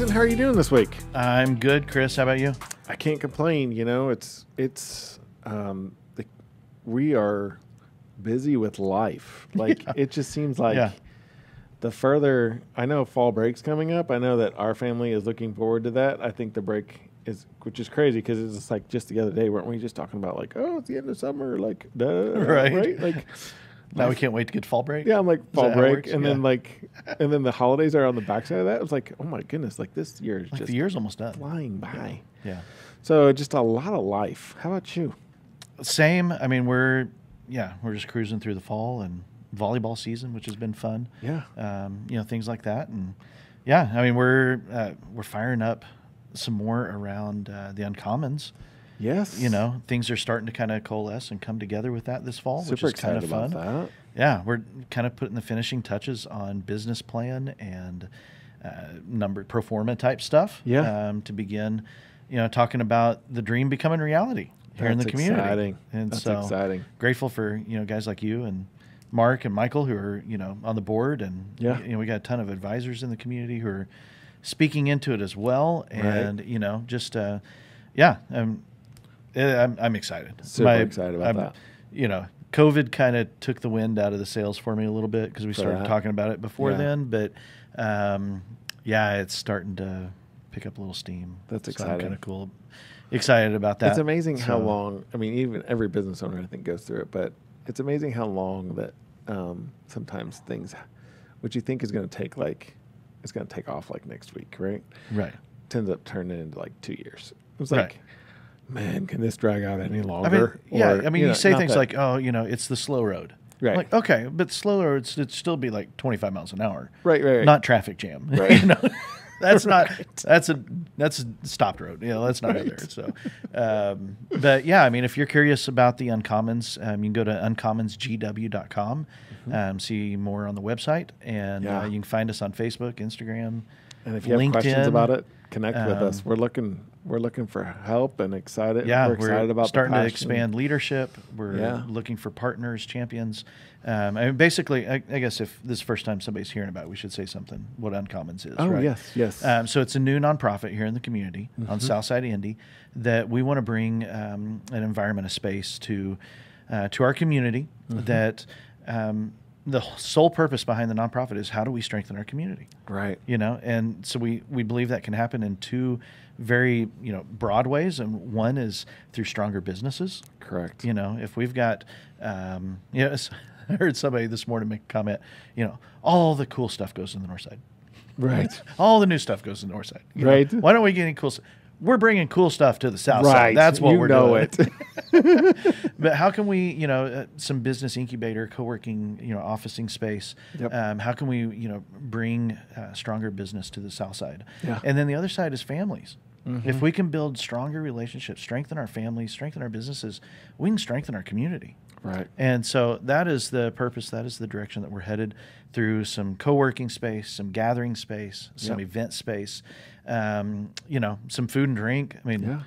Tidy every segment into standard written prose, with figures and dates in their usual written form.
Patterson, how are you doing this week? I'm good, Chris. How about you? I can't complain. You know, we are busy with life. Like it just seems like the further I know fall break's coming up. I know that our family is looking forward to that. I think the break is, which is crazy because it's just like just the other day, weren't we just talking about like, oh, it's the end of summer, like, duh, right? Like. Now we can't wait to get fall break. Yeah, I'm like fall break, and then and then the holidays are on the backside of that. It was like, oh my goodness, like this year is like just the year's almost done, flying by. Yeah. So just a lot of life. How about you? Same. I mean, we're just cruising through the fall and volleyball season, which has been fun. Yeah. Things like that, and yeah, I mean, we're firing up some more around the Uncommons. Yes. You know, things are starting to kind of coalesce and come together with that this fall, Super which is kind of fun. About that. Yeah, we're kind of putting the finishing touches on business plan and pro forma type stuff. Yeah. To begin, talking about the dream becoming reality here in the community. Exciting. And That's so exciting. Grateful for guys like you and Mark and Michael who are on the board, and we got a ton of advisors in the community who are speaking into it as well. And I'm excited. Super excited about that. COVID kind of took the wind out of the sails for me a little bit because we started talking about it before then. But, it's starting to pick up a little steam. That's so exciting. I'm kind of cool. Excited about that. It's amazing how long, I mean, even every business owner, I think, goes through it. But it's amazing how long that sometimes things, what you think is going to take, it's going to take off like next week, right? Right. Ends up turning into like 2 years. It was like... Man, can this drag out any longer? You say things like, "Oh, it's the slow road." Right. Like, okay, but slow roads it'd still be like 25 miles an hour. Right. Not traffic jam. Right. That's not. That's a stopped road. That's not there. So, but yeah, I mean, if you're curious about the Uncommons, you can go to uncommonsgw.com, see more on the website, and you can find us on Facebook, Instagram, and if you have questions about it, connect with us. We're looking for help and excited. Yeah, we're excited about starting to expand leadership. We're looking for partners, champions. Basically, I guess if this is the first time somebody's hearing about it, we should say something what Uncommons is. Oh, right? yes. So it's a new nonprofit here in the community on Southside Indy that we want to bring an environment, a space to our community that the sole purpose behind the nonprofit is how do we strengthen our community? Right. And so we believe that can happen in two very, broad ways. And one is through stronger businesses. Correct. If we've got, I heard somebody this morning make a comment, all the cool stuff goes in the north side. Right. All the new stuff goes in the north side. Right. Why don't we get any cool stuff? We're bringing cool stuff to the south side. That's what we're doing. It. But how can we, some business incubator, co-working, officing space. Yep. How can we, bring stronger business to the south side? Yeah. And then the other side is families. If we can build stronger relationships, strengthen our families, strengthen our businesses, we can strengthen our community. Right. And so that is the purpose. That is the direction that we're headed through some co-working space, some gathering space, some event space, some food and drink. I mean,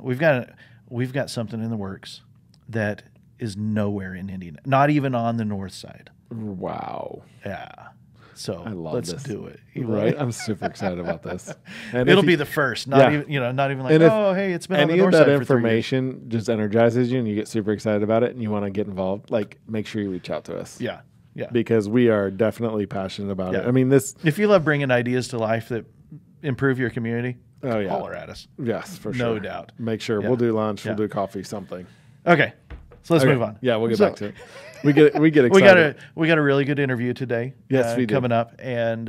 we've got something in the works that is nowhere in Indiana, not even on the north side. Wow. Yeah. So let's do it. Right. I'm super excited about this. And it'll be the first, not even like, hey, it's been on the north side for 3 years. Any of that information just energizes you and you get super excited about it and you want to get involved, make sure you reach out to us. Yeah. Yeah. Because we are definitely passionate about it. I mean, if you love bringing ideas to life that improve your community, holler at us. Yes, for sure. No doubt. Make sure. We'll do lunch. We'll do coffee, something. Okay. So let's move on. Yeah, we'll get back to it. We get excited. We got a really good interview today. Yes, we do. Coming up, and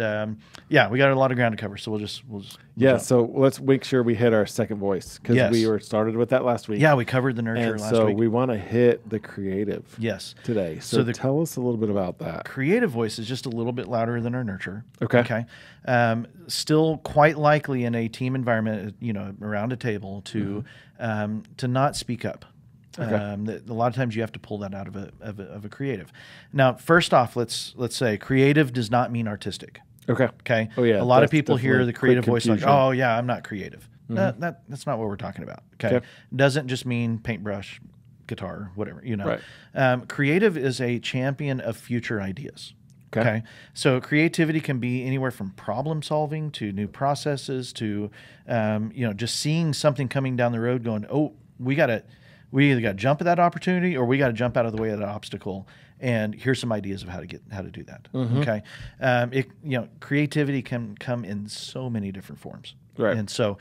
we got a lot of ground to cover. So we'll just jump. So let's make sure we hit our second voice because we were started with that last week. Yeah, we covered the nurture last week. So we want to hit the creative. Yes. Today. So tell us a little bit about that. Creative voice is just a little bit louder than our nurture. Okay. Still quite likely in a team environment, around a table to not speak up. Okay. A lot of times you have to pull that out of a creative. Now, first off, let's say creative does not mean artistic. Okay. Oh yeah. A lot of people hear the creative voice like, oh yeah, I'm not creative. That's not what we're talking about. Okay. Doesn't just mean paintbrush, guitar, whatever. Right. Creative is a champion of future ideas. Okay. So creativity can be anywhere from problem solving to new processes to, just seeing something coming down the road going, oh, we either got to jump at that opportunity or we got to jump out of the way of that obstacle. And here's some ideas of how to do that. Okay. Creativity can come in so many different forms. Right. And so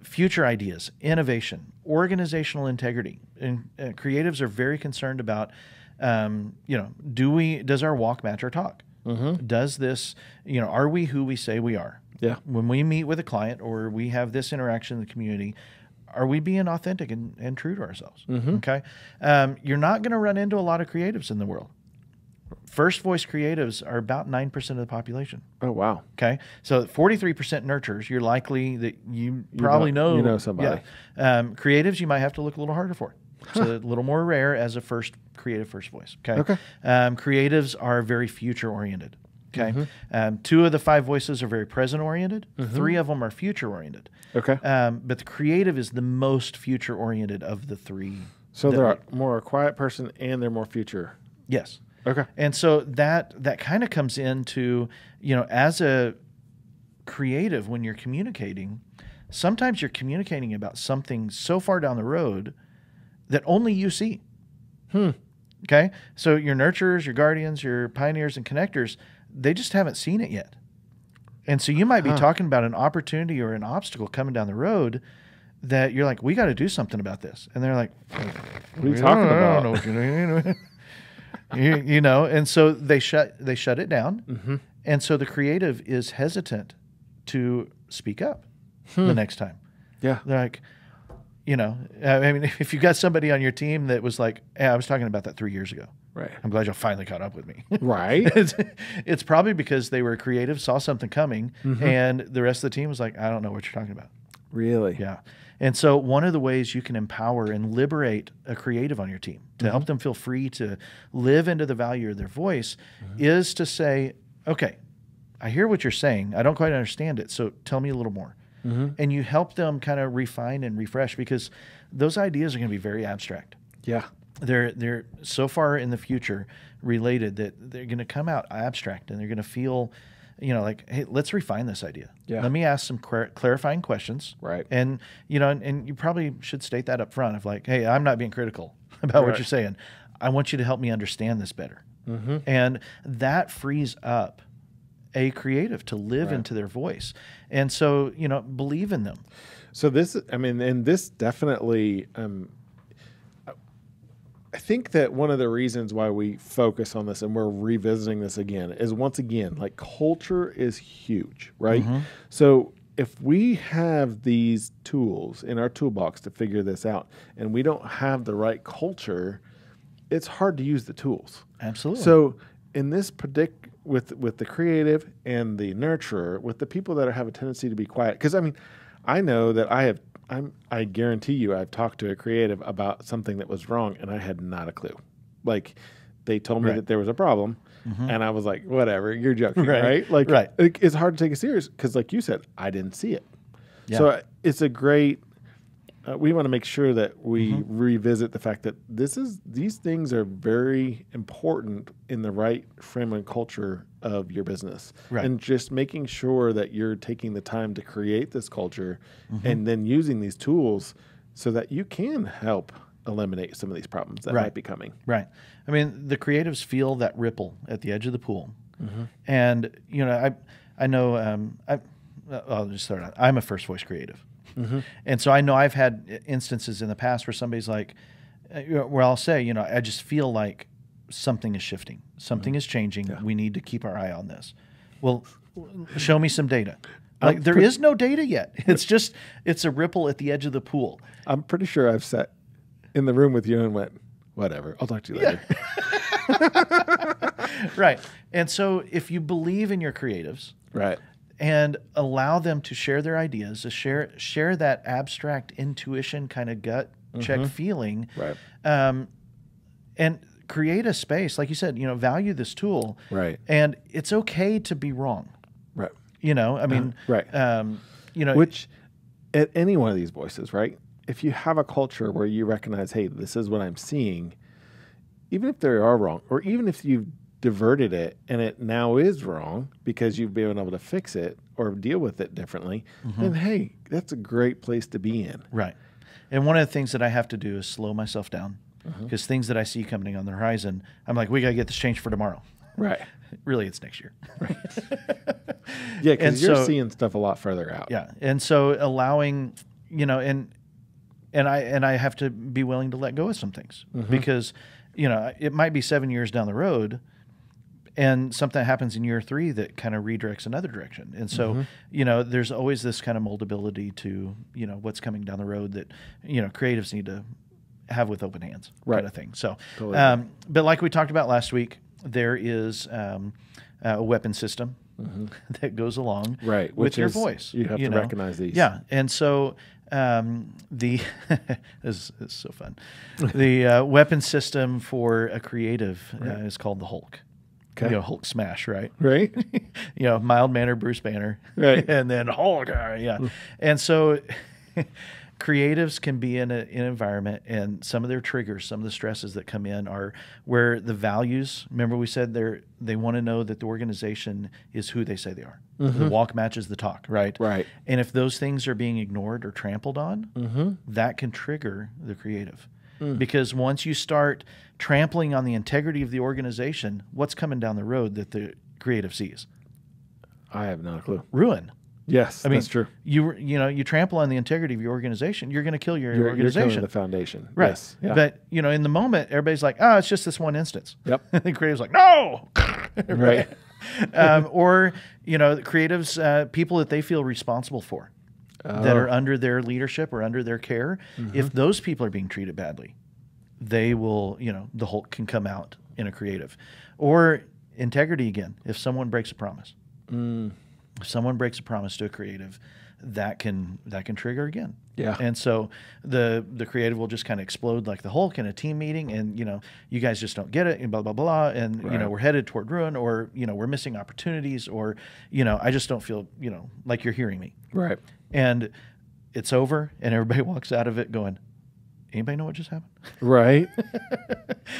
future ideas, innovation, organizational integrity, and creatives are very concerned about, does our walk match our talk? Does this, are we who we say we are? Yeah. When we meet with a client or we have this interaction in the community, are we being authentic and true to ourselves? Okay. You're not going to run into a lot of creatives in the world. First voice creatives are about 9% of the population. Oh, wow. Okay. So 43% nurturers, you're likely that you probably know. You know somebody. Yeah. Creatives, you might have to look a little harder for. It's a little more rare as a creative first voice. Okay. Creatives are very future oriented. Okay. 2 of the 5 voices are very present oriented. 3 of them are future oriented. Okay. But the creative is the most future oriented of the 3. So they're more a quiet person and they're more future. Yes. Okay. And so that kind of comes into, as a creative, when you're communicating, sometimes you're communicating about something so far down the road that only you see. Okay. So your nurturers, your guardians, your pioneers and connectors, they just haven't seen it yet. And so you might be talking about an opportunity or an obstacle coming down the road that you're like, we got to do something about this. And they're like, what are you talking about? I don't know what you're doing. And so they shut it down. And so the creative is hesitant to speak up the next time. Yeah. They're like, if you got somebody on your team that was like, hey, I was talking about that 3 years ago. Right. I'm glad you finally caught up with me. Right. It's probably because they were creative, saw something coming, and the rest of the team was like, I don't know what you're talking about. Really? Yeah. And so one of the ways you can empower and liberate a creative on your team to help them feel free to live into the value of their voice is to say, okay, I hear what you're saying. I don't quite understand it. So tell me a little more. And you help them kind of refine and refresh because those ideas are going to be very abstract. Yeah. They're so far in the future related that they're going to come out abstract and they're going to feel, like, hey, let's refine this idea. Yeah. Let me ask some clarifying questions. Right. And, and you probably should state that up front of like, hey, I'm not being critical about what you're saying. I want you to help me understand this better. And that frees up a creative to live into their voice. And so, believe in them. So this definitely, I think that one of the reasons why we focus on this and we're revisiting this again is once again, like culture is huge, right? So if we have these tools in our toolbox to figure this out and we don't have the right culture, it's hard to use the tools. Absolutely. So in this with the creative and the nurturer, with the people that have a tendency to be quiet, because I know that I guarantee you I've talked to a creative about something that was wrong and I had not a clue. Like they told me that there was a problem and I was like, whatever, you're joking, right? Like it's hard to take it serious because like you said, I didn't see it. Yeah. So it's a great, we want to make sure that we revisit the fact that these things are very important in the right frame and culture of your business. Right. And just making sure that you're taking the time to create this culture and then using these tools so that you can help eliminate some of these problems that might be coming. Right. The creatives feel that ripple at the edge of the pool. And, I know, I'll just start out. I'm a first voice creative. And so I know I've had instances in the past where somebody's like, where I'll say, I just feel like something is shifting. Something is changing. Yeah. We need to keep our eye on this. Well, show me some data. Like there is no data yet. It's a ripple at the edge of the pool. I'm pretty sure I've sat in the room with you and went, whatever, I'll talk to you later. Right. And so if you believe in your creatives. Right. And allow them to share their ideas, to share that abstract intuition kind of gut check feeling, right? And create a space, like you said, value this tool, right? And it's okay to be wrong, right? Right? Which at any one of these voices, right? If you have a culture where you recognize, hey, this is what I'm seeing, even if they are wrong, or even if you've diverted it and it now is wrong because you've been able to fix it or deal with it differently, then hey, that's a great place to be in. Right. And one of the things that I have to do is slow myself down because things that I see coming on the horizon, I'm like, we got to get this changed for tomorrow. Right. Really, it's next year. Right. Yeah, because you're seeing stuff a lot further out. Yeah. And so allowing, you know, and I have to be willing to let go of some things because, you know, it might be 7 years down the road and something happens in year 3 that kind of redirects another direction. And so, you know, there's always this kind of moldability to, you know, what's coming down the road that, you know, creatives need to have with open hands kind of thing. So, totally. But like we talked about last week, there is a weapon system that goes along with your voice. You have to recognize these. Yeah. And so this is so fun. The weapon system for a creative is called the Hulk. Okay. You know, Hulk smash, right? Right. You know, mild-mannered Bruce Banner. Right. And then Hulk, yeah. And so creatives can be in an environment, and some of their triggers, some of the stresses that come in are where the values, remember we said they want to know that the organization is who they say they are. The walk matches the talk, right? Right. And if those things are being ignored or trampled on, that can trigger the creative. Because once you start trampling on the integrity of the organization, what's coming down the road that the creative sees? I have not a clue. Ruin. Yes, I mean, that's true. You trample on the integrity of your organization, you're going to kill your organization. You're killing the foundation. Right. Yes. Yeah. But, you know, in the moment, everybody's like, oh, it's just this one instance. Yep. The creative's like, no! Right. Or, you know, creatives, people that they feel responsible for, that are under their leadership or under their care, if those people are being treated badly, they will, you know, the Hulk can come out in a creative. Or integrity again, if someone breaks a promise. If someone breaks a promise to a creative, that can trigger again. Yeah. And so the creative will just kind of explode like the Hulk in a team meeting, and, you know, you guys just don't get it, and blah, blah, blah, and, you know, we're headed toward ruin, or, you know, we're missing opportunities, or, you know, I just don't feel, you know, like you're hearing me. Right. And it's over, and everybody walks out of it going, anybody know what just happened? Right.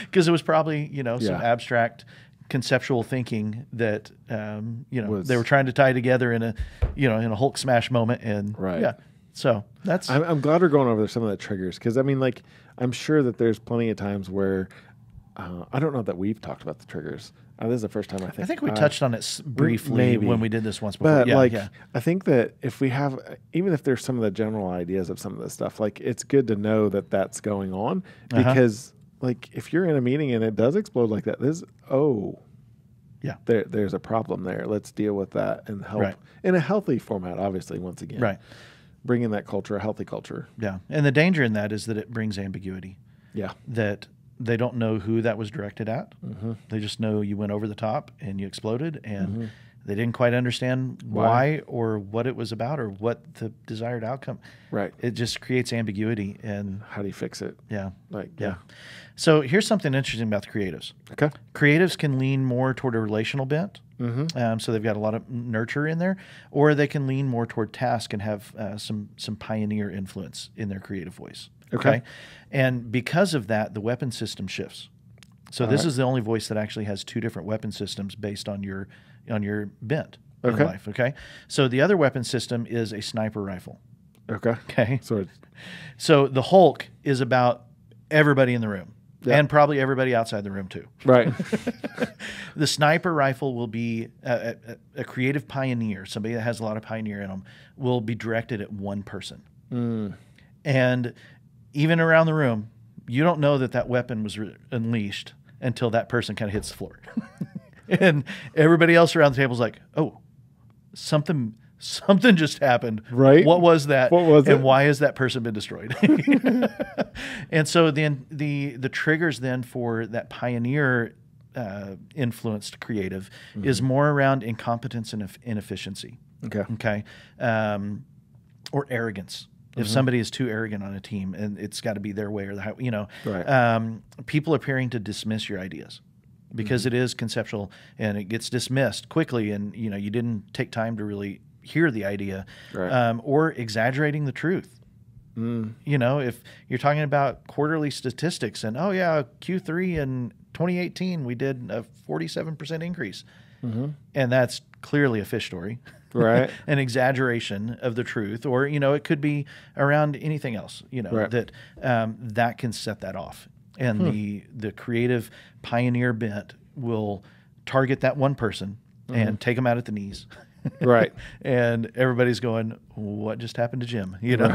Because it was probably, you know, some abstract conceptual thinking that, you know, they were trying to tie together in a, you know, in a Hulk smash moment. And yeah, so that's, I'm glad we're going over some of the triggers. Cause I mean, like, I'm sure that there's plenty of times where, I don't know that we've talked about the triggers. This is the first time I think we touched on it briefly when we did this once before. But I think that if we have, even if there's some of the general ideas of some of this stuff, like, it's good to know that that's going on because like, if you're in a meeting and it does explode like that, there's a problem there. Let's deal with that and help in a healthy format, obviously, once again. Right. Bringing that culture, a healthy culture. Yeah. And the danger in that is that it brings ambiguity. Yeah. That they don't know who that was directed at. They just know you went over the top and you exploded, and they didn't quite understand why or what it was about or what the desired outcome. Right. It just creates ambiguity. And how do you fix it? Yeah. Like, So here's something interesting about the creatives. Okay. Creatives can lean more toward a relational bent. So they've got a lot of nurture in there, or they can lean more toward task and have some pioneer influence in their creative voice. Okay. And because of that, the weapon system shifts. So this is the only voice that actually has 2 different weapon systems based on your bent in life. Okay. So the other weapon system is a sniper rifle. Okay. So the Hulk is about everybody in the room. And probably everybody outside the room too. Right. The sniper rifle will be a creative pioneer, somebody that has a lot of pioneer in them, will be directed at one person. And even around the room, you don't know that weapon was unleashed until that person kind of hits the floor. And everybody else around the table is like, oh, something just happened. Right. What was that? What was it? And why has that person been destroyed? And so then the triggers then for that pioneer influenced creative is more around incompetence and inefficiency. Okay. Or arrogance. If somebody is too arrogant on a team and it's got to be their way or the how, you know, people appearing to dismiss your ideas because it is conceptual and it gets dismissed quickly, and, you know, you didn't take time to really hear the idea, or exaggerating the truth. You know, if you're talking about quarterly statistics and, oh, yeah, Q3 in 2018, we did a 47% increase. And that's clearly a fish story. Right. An exaggeration of the truth. Or, you know, it could be around anything else, you know, that that can set that off. And the creative pioneer bent will target that one person and take them out at the knees. Right. And everybody's going, what just happened to Jim? You know,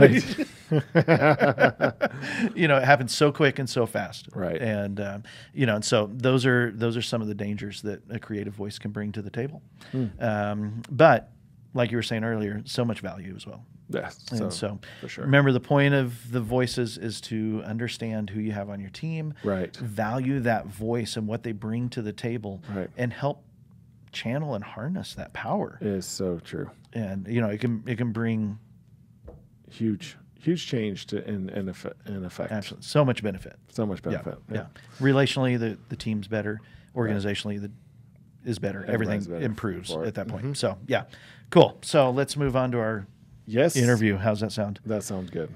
you know, it happens so quick and so fast. Right. And, you know, and so those are some of the dangers that a creative voice can bring to the table. But like you were saying earlier, so much value as well. Yes. And so for sure. Remember, the point of the voices is to understand who you have on your team, right? Value that voice and what they bring to the table, right? And help channel and harness that power. It is so true. And you know, it can bring huge change to in effect. Absolutely, so much benefit. So much benefit. Yeah. Relationally, the team's better. Organizationally, is better. Everything improves at that point. So yeah, cool. So let's move on to our interview. How's that sound? That sounds good.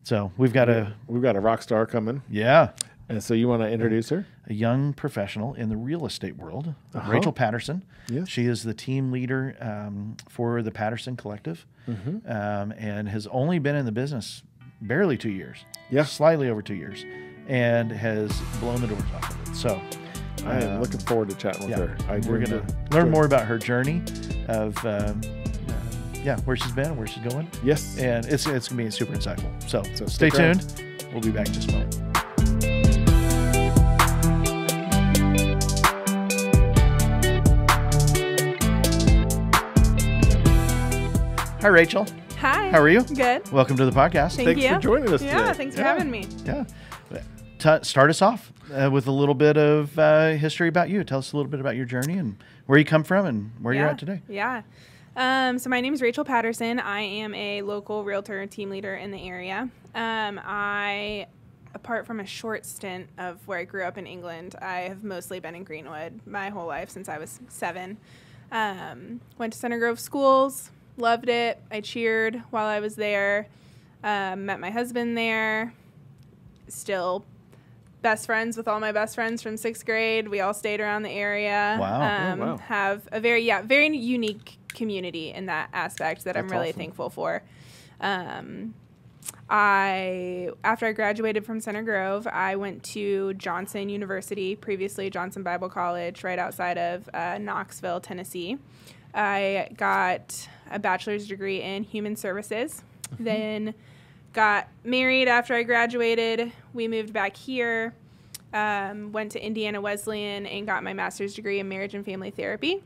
So we've got a rock star coming. Yeah. And so you want to introduce her? A young professional in the real estate world, Rachel Patterson. Yes. She is the team leader for the Patterson Collective, and has only been in the business barely 2 years. Yeah. Slightly over 2 years, and has blown the doors off of it. So I am looking forward to chatting with her. We're going to learn more about her journey of where she's been and where she's going. Yes. And it's going to be super insightful. So stay tuned. We'll be back in just a moment. Hi, Rachel. Hi. How are you? Good. Welcome to the podcast. Thanks for joining us today. Yeah, thanks for having me. Yeah. Start us off with a little bit of history about you. Tell us a little bit about your journey and where you come from and where you're at today. Yeah. So my name is Rachel Patterson. I am a local realtor team leader in the area. Apart from a short stint of where I grew up in England, I have mostly been in Greenwood my whole life since I was 7. Went to Center Grove schools. Loved it. I cheered while I was there. Met my husband there. Still best friends with all my best friends from 6th grade. We all stayed around the area. Wow. Have a very unique community in that aspect that I'm really thankful for. After I graduated from Center Grove, I went to Johnson University, previously Johnson Bible College, right outside of Knoxville, Tennessee. I got a bachelor's degree in human services, then got married after I graduated. We moved back here, went to Indiana Wesleyan and got my master's degree in marriage and family therapy.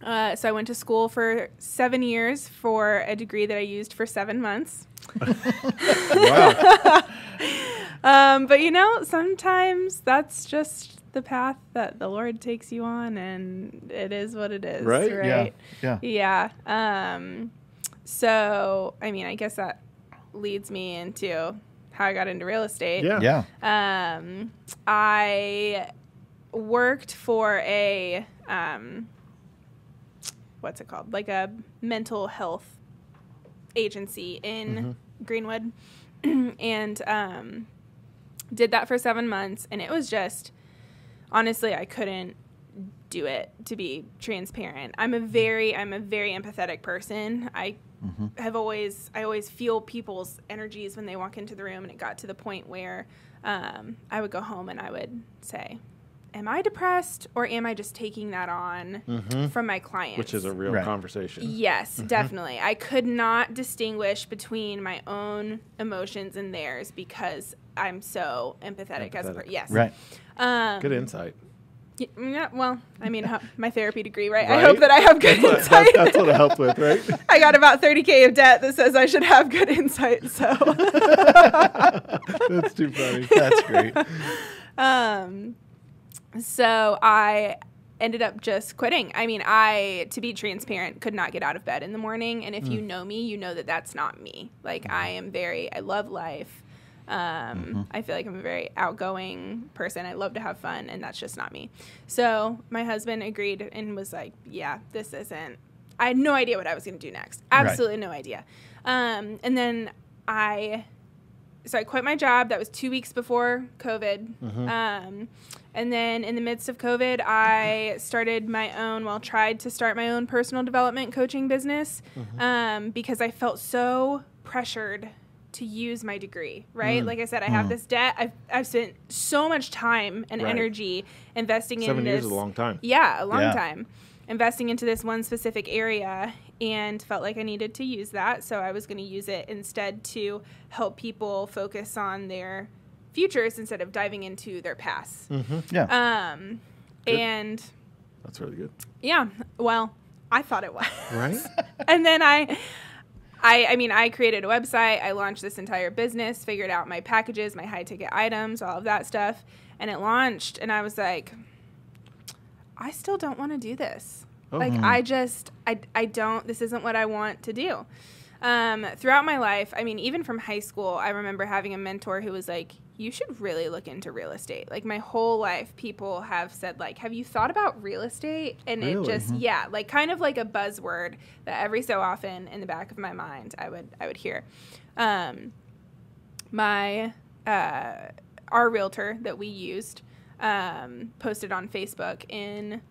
So I went to school for 7 years for a degree that I used for 7 months. Wow. But you know, sometimes that's just the path that the Lord takes you on, and it is what it is. Right? Yeah. So, I mean, I guess that leads me into how I got into real estate. Yeah. I worked for a, what's it called? Like a mental health agency in Greenwood, and did that for 7 months, and it was just, honestly, I couldn't do it, to be transparent. I'm a very empathetic person. I always feel people's energies when they walk into the room, and it got to the point where I would go home and I would say, am I depressed, or am I just taking that on from my clients? Which is a real conversation. Yes, definitely. I could not distinguish between my own emotions and theirs because I'm so empathetic. As a person. Yes. Right. Good insight. Yeah, well, I mean, my therapy degree, right? I hope that I have good insight. That's what it helped with, right? I got about $30,000 of debt that says I should have good insight, so. That's too funny. That's great. So I ended up just quitting. I mean, to be transparent, could not get out of bed in the morning. And if you know me, you know that that's not me. Like, I love life. I feel like I'm a very outgoing person. I love to have fun, and that's just not me. So my husband agreed and was like, yeah, this isn't, I had no idea what I was going to do next. Absolutely no idea. And then I I quit my job. That was 2 weeks before COVID. And then in the midst of COVID, I started tried to start my own personal development coaching business because I felt so pressured to use my degree, right? Like I said, I have this debt. I've spent so much time and energy investing in this. 7 years is a long time. Yeah, a long time. Investing into this one specific area, and felt like I needed to use that. So I was going to use it instead to help people focus on their futures instead of diving into their pasts. And that's really good. Yeah. Well, I thought it was. Right. And then I created a website. I launched this entire business, figured out my packages, my high ticket items, all of that stuff. And it launched, and I was like, I still don't want to do this. Like, I don't, this isn't what I want to do. Throughout my life, I mean, even from high school, I remember having a mentor who was like, you should really look into real estate. Like, my whole life, people have said, like, have you thought about real estate? And it just, like, kind of like a buzzword that every so often in the back of my mind I would hear. Our realtor that we used posted on Facebook in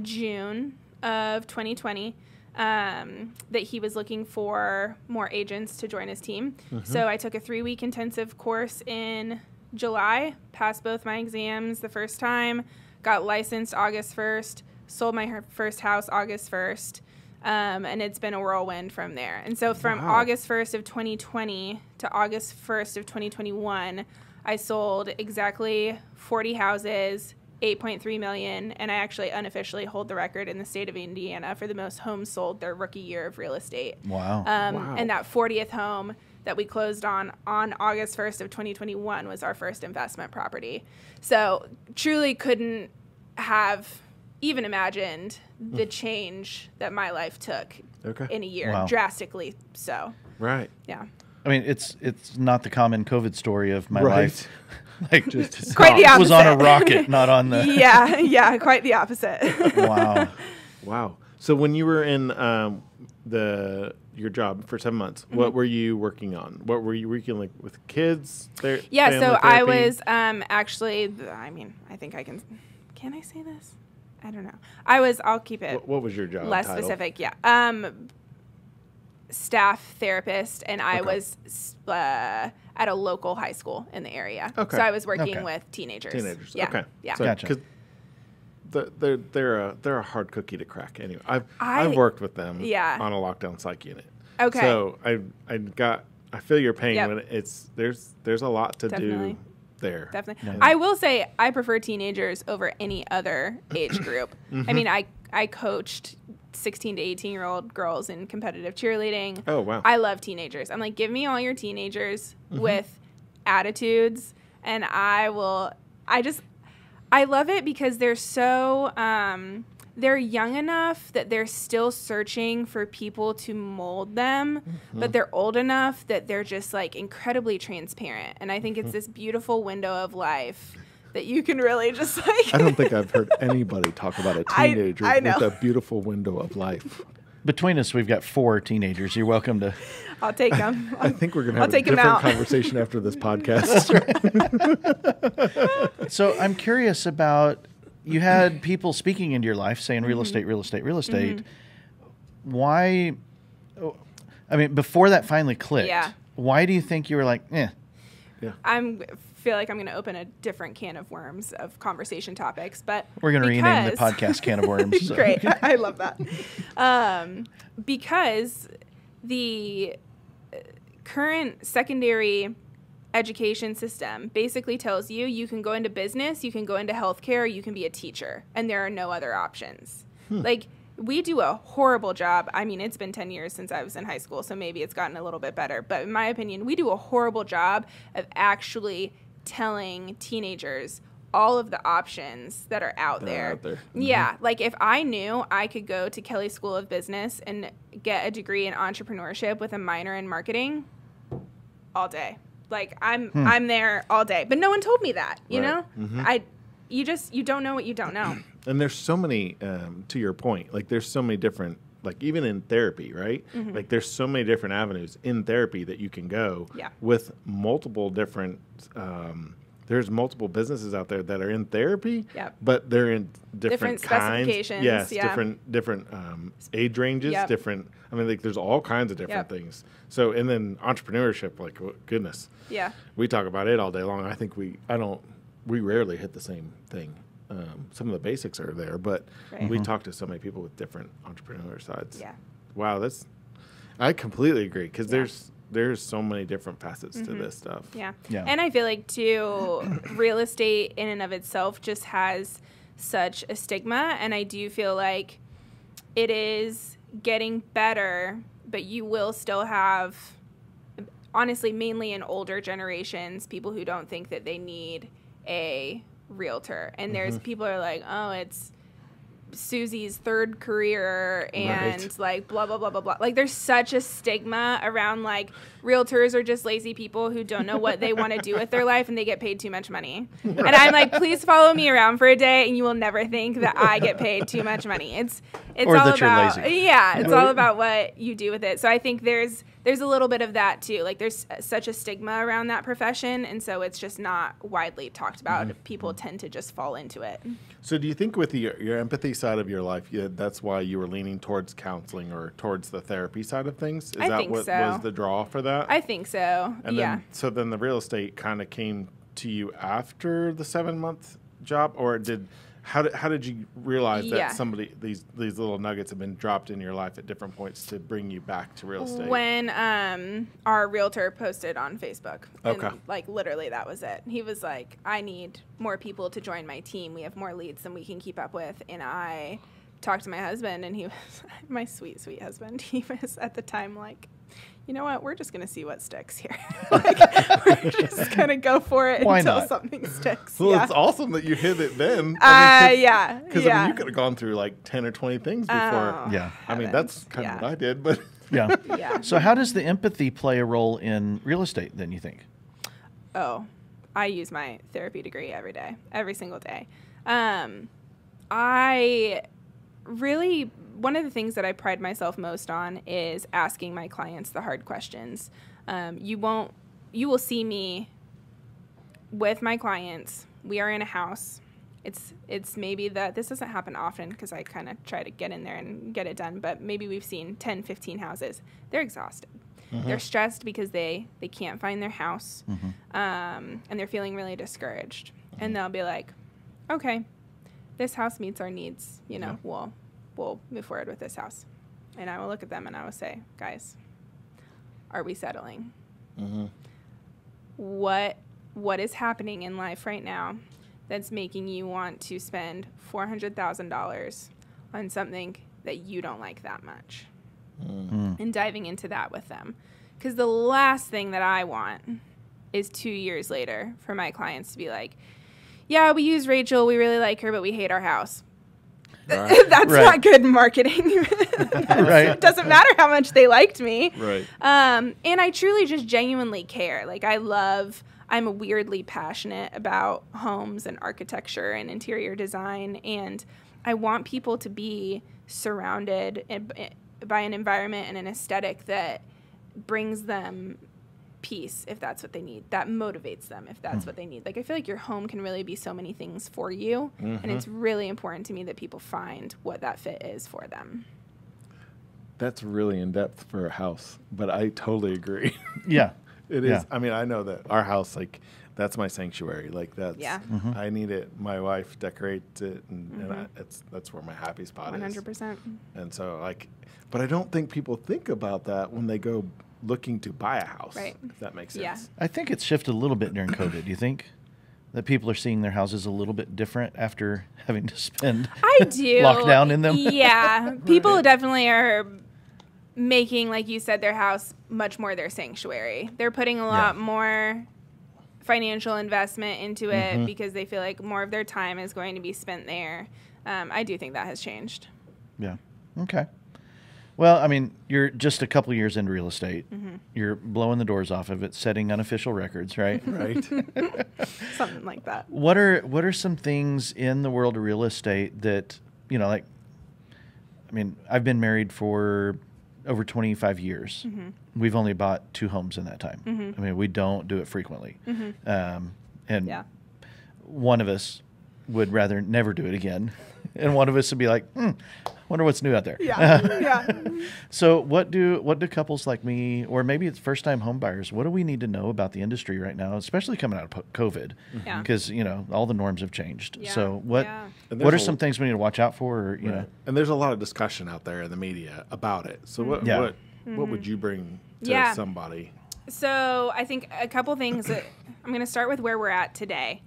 June of 2020 that he was looking for more agents to join his team. So I took a 3-week intensive course in July, passed both my exams the first time, got licensed August 1st, sold my first house August 1st, and it's been a whirlwind from there. And so from August 1st of 2020 to August 1st of 2021, I sold exactly 40 houses, $8.3 million, and I actually unofficially hold the record in the state of Indiana for the most homes sold their rookie year of real estate. Wow. And that 40th home that we closed on August 1st of 2021 was our first investment property. So truly couldn't have even imagined the change that my life took in a year, drastically so. Right. Yeah. I mean, it's not the common COVID story of my life. Like, just quite the opposite. Was on a rocket, not on the. Yeah, quite the opposite. Wow. So when you were in your job for 7 months, what were you working on? What were you working like with kids? So I was actually. I mean, I think I can. Can I say this? I don't know. I'll keep it. What was your job less title? Specific? Yeah. Staff therapist, and I was at a local high school in the area. So I was working with teenagers. Yeah. Okay. Yeah. So, gotcha. They're a hard cookie to crack. Anyway, I've worked with them on a lockdown psych unit. Okay. So I feel your pain when there's a lot to do there. Definitely. Yeah. I will say I prefer teenagers over any other age group. I mean, I coached 16 to 18-year-old girls in competitive cheerleading. Oh, wow. I love teenagers. I'm like, give me all your teenagers with attitudes, and I love it because they're so, they're young enough that they're still searching for people to mold them, but they're old enough that they're just like incredibly transparent. And I think it's this beautiful window of life that you can really just like. I don't think I've heard anybody talk about a teenager with a beautiful window of life. Between us, we've got 4 teenagers. You're welcome to. I'll take them. I think we're going to have a different conversation after this podcast. So I'm curious about, you had people speaking into your life saying real estate, real estate, real estate. Why? I mean, before that finally clicked, why do you think you were like, eh? Yeah. Feel like I'm going to open a different can of worms of conversation topics, but we're going to rename the podcast can of worms. So. Great. I love that. Because the current secondary education system basically tells you can go into business, you can go into healthcare, you can be a teacher, and there are no other options. Like, we do a horrible job. I mean, it's been 10 years since I was in high school, so maybe it's gotten a little bit better. But in my opinion, we do a horrible job of actually telling teenagers all of the options that are out there. Yeah. Like, if I knew I could go to Kelley School of Business and get a degree in entrepreneurship with a minor in marketing, all day. Like, I'm there all day. But no one told me that, you know? You don't know what you don't know. And there's so many, to your point, like there's so many different like even in therapy, right? Like there's so many different avenues in therapy that you can go with multiple different, there's multiple businesses out there that are in therapy, but they're in different kinds. Specifications. Yes, different age ranges, different. I mean, like there's all kinds of different things. So, and then entrepreneurship, like goodness, we talk about it all day long. I think we rarely hit the same thing. Some of the basics are there, but we talk to so many people with different entrepreneur sides. Yeah. Wow, I completely agree because there's so many different facets to this stuff. Yeah. And I feel like too, real estate in and of itself just has such a stigma, and I do feel like it is getting better, but you will still have, honestly, mainly in older generations, people who don't think that they need a realtor, and there's people who are like, oh, it's Susie's third career and like blah blah blah blah blah. Like there's such a stigma around like realtors are just lazy people who don't know what they want to do with their life and they get paid too much money. And I'm like, please follow me around for a day and you will never think that I get paid too much money. It's or all that about you're lazy. Yeah, it's all about what you do with it. So I think there's a little bit of that too. Like there's such a stigma around that profession, and so it's just not widely talked about. People tend to just fall into it. So do you think with your empathy side of your life, that's why you were leaning towards counseling or towards the therapy side of things? Is that what was the draw for that? I think so. And then the real estate kind of came to you after the 7-month job, or how did you realize that these little nuggets have been dropped in your life at different points to bring you back to real estate? When our realtor posted on Facebook. Okay. And, like literally that was it. He was like, I need more people to join my team. We have more leads than we can keep up with. And I talked to my husband, and he was my sweet, sweet husband. He was at the time like, you know what? We're just going to see what sticks here. Like, we're just going to go for it until something sticks. Well, it's awesome that you hit it then. Because I mean, you could have gone through like 10 or 20 things before. I mean, that's kind of what I did, but So how does the empathy play a role in real estate then, you think? Oh, I use my therapy degree every day, every single day. One of the things that I pride myself most on is asking my clients the hard questions. You will see me with my clients. We are in a house. It's maybe that this doesn't happen often because I kind of try to get in there and get it done, but maybe we've seen 10, 15 houses. They're exhausted. They're stressed because they can't find their house, and they're feeling really discouraged. And they'll be like, okay, this house meets our needs. We'll move forward with this house. And I will look at them and I will say, guys, are we settling? What is happening in life right now that's making you want to spend $400,000 on something that you don't like that much? And diving into that with them. Because the last thing that I want is 2 years later for my clients to be like, yeah, we use Rachel, we really like her, but we hate our house. That's not good marketing. It doesn't matter how much they liked me. And I truly just genuinely care. Like I'm weirdly passionate about homes and architecture and interior design. And I want people to be surrounded by an environment and an aesthetic that brings them peace if that's what they need, that motivates them if that's what they need. Like I feel like your home can really be so many things for you, and it's really important to me that people find what that fit is for them. That's really in depth for a house, but I totally agree. It is. I mean, I know that our house, like that's my sanctuary. Like that's I need it. My wife decorates it, and that's where my happy spot 100%. Is. 100%. And so but I don't think people think about that when they go looking to buy a house, if that makes sense. I think it's shifted a little bit during COVID. Do you think that people are seeing their houses a little bit different after having to spend lockdown in them? Yeah. People definitely are making, like you said, their house much more their sanctuary. They're putting a lot more financial investment into it because they feel like more of their time is going to be spent there. I do think that has changed. Yeah. Okay. Well, I mean, you're just a couple years into real estate. You're blowing the doors off of it, setting unofficial records, right? Something like that. What are some things in the world of real estate that, I mean, I've been married for over 25 years. Mm-hmm. We've only bought 2 homes in that time. Mm-hmm. I mean, we don't do it frequently. Mm-hmm. And one of us would rather never do it again. And one of us would be like, wonder what's new out there. Yeah. So what do couples like me, or maybe it's first-time home buyers, what do we need to know about the industry right now, especially coming out of COVID? Because, all the norms have changed. Yeah. So what are some things we need to watch out for? Or, you know? And there's a lot of discussion out there in the media about it. So what would you bring to somebody? So I think a couple things. I'm going to start with where we're at today.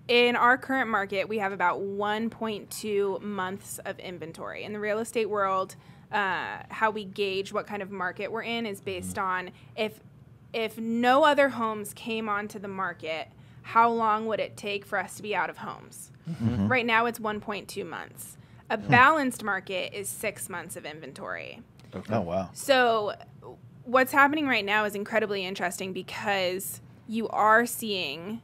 In our current market, we have about 1.2 months of inventory. In the real estate world, how we gauge what kind of market we're in is based on if no other homes came onto the market, how long would it take for us to be out of homes? Mm-hmm. Right now, it's 1.2 months. A balanced market is 6 months of inventory. Okay. Oh, wow. So what's happening right now is incredibly interesting because you are seeing,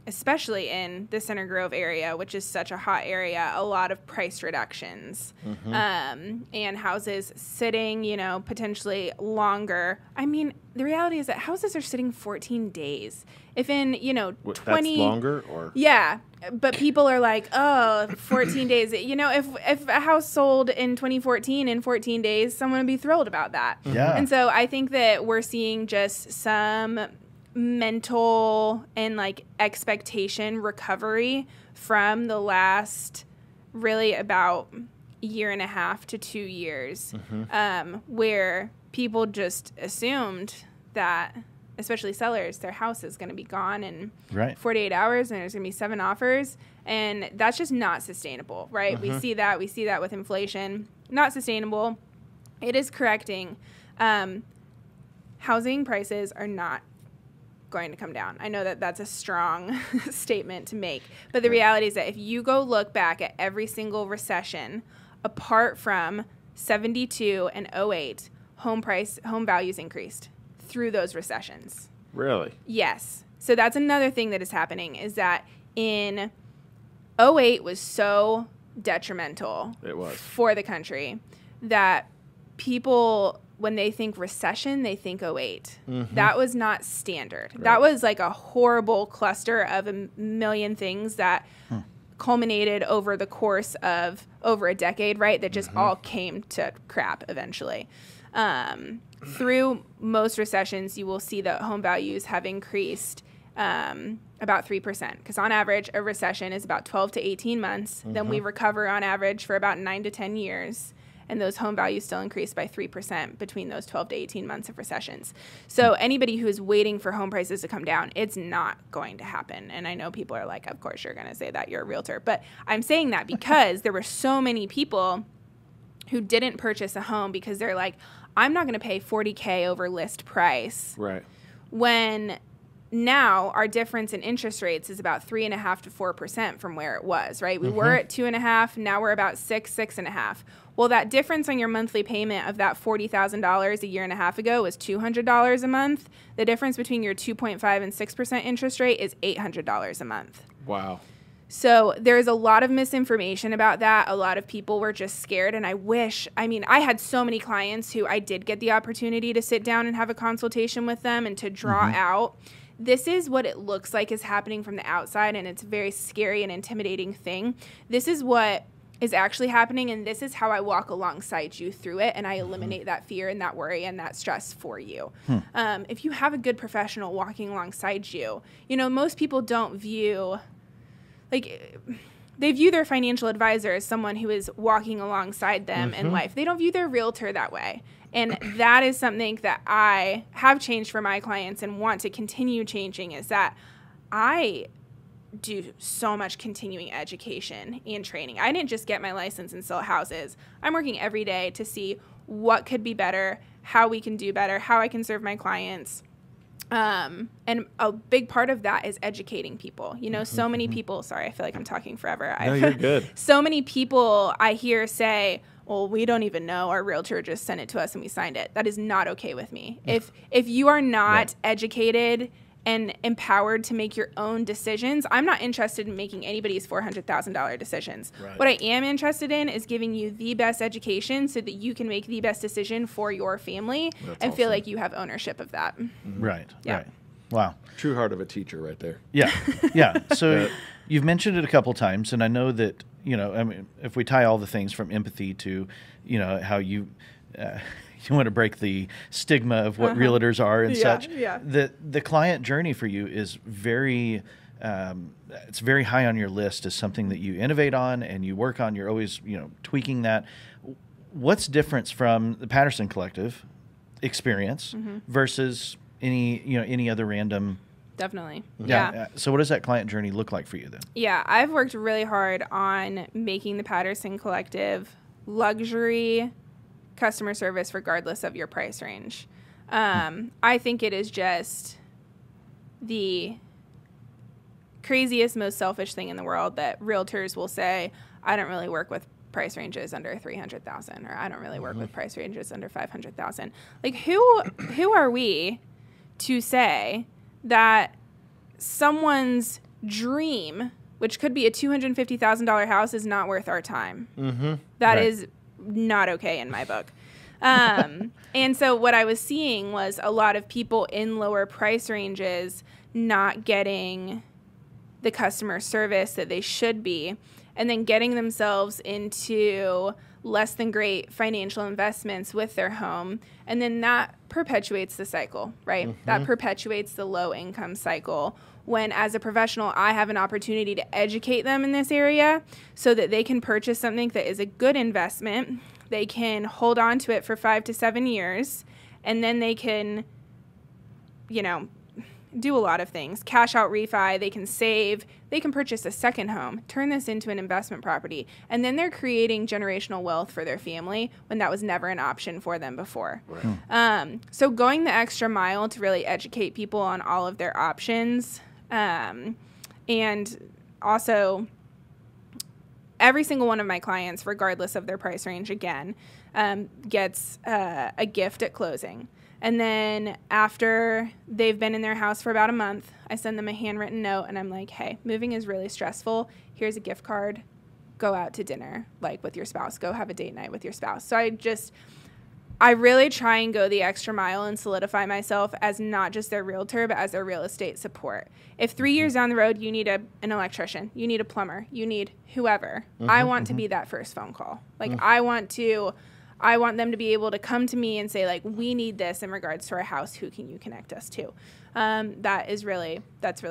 especially in the Center Grove area, which is such a hot area, a lot of price reductions, and houses sitting, potentially longer. I mean, the reality is that houses are sitting 14 days. If in, 20... That's longer or... Yeah, but people are like, 14 days. If a house sold in 2014 in 14 days, someone would be thrilled about that. Yeah. And so I think that we're seeing just some mental and expectation recovery from the last really about year and a half to 2 years, where people just assumed that, especially sellers, their house is going to be gone in 48 hours and there's going to be 7 offers, and that's just not sustainable, right? We see that with inflation. Not sustainable. It is correcting. Housing prices are not going to come down. I know that that's a strong statement to make, but the reality is that if you go look back at every single recession, apart from 72 and 08, home values increased through those recessions. Really? Yes. So that's another thing that is happening, is that in 08 was so detrimental for the country that people, when they think recession, they think 08. That was not standard. Right. That was like a horrible cluster of a million things that culminated over the course of over a decade, right? That just all came to crap eventually. Through most recessions, you will see that home values have increased about 3%, because on average, a recession is about 12 to 18 months. Then we recover on average for about 9 to 10 years. And those home values still increase by 3% between those 12 to 18 months of recessions. So anybody who is waiting for home prices to come down, it's not going to happen. And I know people are like, of course you're going to say that, you're a realtor. But I'm saying that because there were so many people who didn't purchase a home because they're like, I'm not going to pay $40K over list price. Right. When now our difference in interest rates is about 3.5% to 4% from where it was, right? We were at 2.5%. Now we're about 6.5%. Well, that difference on your monthly payment of that $40,000 a year and a half ago was $200 a month. The difference between your 2.5 and 6% interest rate is $800 a month. Wow. So there's a lot of misinformation about that. A lot of people were just scared. And I had so many clients who I did get the opportunity to sit down and have a consultation with them and to draw out, this is what it looks like is happening from the outside. And it's a very scary and intimidating thing. This is what is actually happening, and this is how I walk alongside you through it, and I eliminate that fear and that worry and that stress for you. If you have a good professional walking alongside you, most people don't view, they view their financial advisor as someone who is walking alongside them in life. They don't view their realtor that way. And that is something that I have changed for my clients and want to continue changing, is that I do so much continuing education and training. I didn't just get my license and sell houses. I'm working every day to see what could be better, how we can do better, how I can serve my clients. And a big part of that is educating people. So many people, sorry, I feel like I'm talking forever. No, you're good. So many people I hear say, well, we don't even know. Our realtor just sent it to us and we signed it. That is not okay with me. If you are not educated and empowered to make your own decisions. I'm not interested in making anybody's $400,000 decisions. Right. What I am interested in is giving you the best education so that you can make the best decision for your family and feel like you have ownership of that. Right. Yeah. Right. Wow. True heart of a teacher right there. Yeah. Yeah. So you've mentioned it a couple times, and I know that, you know, I mean, if we tie all the things from empathy to, you know, how you want to break the stigma of what realtors are and such. Yeah. The client journey for you is very, it's very high on your list as something that you innovate on and you work on. You're always, you know, tweaking that. What's different from the Patterson Collective experience versus any other random? Definitely. Yeah. So what does that client journey look like for you then? Yeah, I've worked really hard on making the Patterson Collective luxury customer service regardless of your price range. I think it is just the craziest, most selfish thing in the world that realtors will say, I don't really work with price ranges under 300,000, or I don't really work with price ranges under 500,000. Like, who are we to say that someone's dream, which could be a $250,000 house, is not worth our time? That is not okay in my book. And so what I was seeing was a lot of people in lower price ranges not getting the customer service that they should be, and then getting themselves into less than great financial investments with their home. And then that perpetuates the cycle, right? That perpetuates the low income cycle, when as a professional, I have an opportunity to educate them in this area so that they can purchase something that is a good investment. They can hold on to it for 5 to 7 years, and then they can, you know, do a lot of things. Cash out refi, they can save, they can purchase a second home, turn this into an investment property, and then they're creating generational wealth for their family when that was never an option for them before. Right. So going the extra mile to really educate people on all of their options, and also every single one of my clients, regardless of their price range, again, gets a gift at closing. And then after they've been in their house for about a month, I send them a handwritten note, and I'm like, hey, moving is really stressful. Here's a gift card. Go out to dinner, like, with your spouse. Go have a date night with your spouse. So I really try and go the extra mile and solidify myself as not just their realtor, but as their real estate support. If 3 years down the road you need an electrician, you need a plumber, you need whoever, I want to be that first phone call. Like, I want them to be able to come to me and say, like, we need this in regards to our house. Who can you connect us to? That's really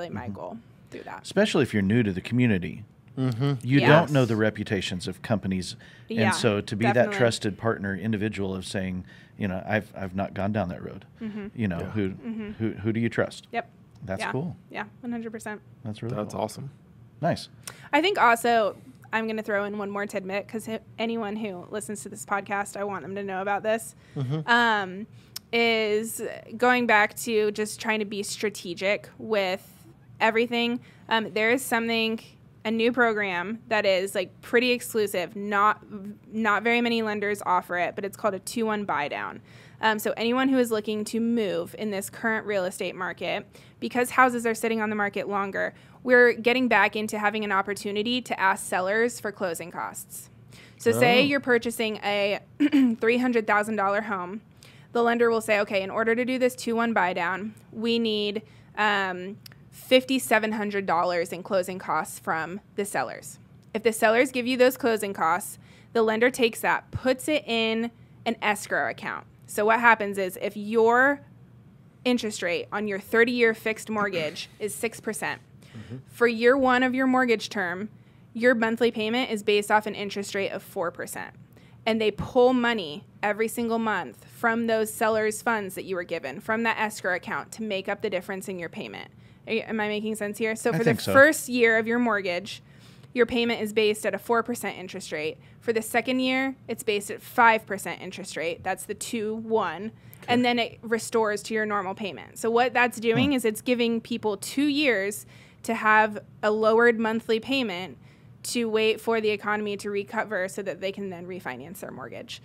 my goal through that. Especially if you're new to the community. You don't know the reputations of companies. And so to be that trusted partner individual of saying, you know, I've not gone down that road. You know, who do you trust? Yep. That's cool. Yeah, 100%. That's really That's cool. awesome. Nice. I think also I'm going to throw in one more tidbit, because anyone who listens to this podcast, I want them to know about this, is going back to just trying to be strategic with everything. There is a new program that is, like, pretty exclusive. Not very many lenders offer it, but it's called a 2-1 buy down. So anyone who is looking to move in this current real estate market, because houses are sitting on the market longer, we're getting back into having an opportunity to ask sellers for closing costs. So say you're purchasing a $300,000 home. The lender will say, okay, in order to do this 2-1 buy down, we need $5,700 in closing costs from the sellers. If the sellers give you those closing costs, the lender takes that, puts it in an escrow account. So what happens is, if your interest rate on your 30-year fixed mortgage is 6%, for year one of your mortgage term, your monthly payment is based off an interest rate of 4%. And they pull money every single month from those sellers' funds that you were given, from that escrow account, to make up the difference in your payment. Am I making sense here? So for the first year of your mortgage, your payment is based at a 4% interest rate. For the second year, it's based at 5% interest rate. That's the 2-1. And then it restores to your normal payment. So what that's doing is it's giving people 2 years to have a lowered monthly payment to wait for the economy to recover so that they can then refinance their mortgage.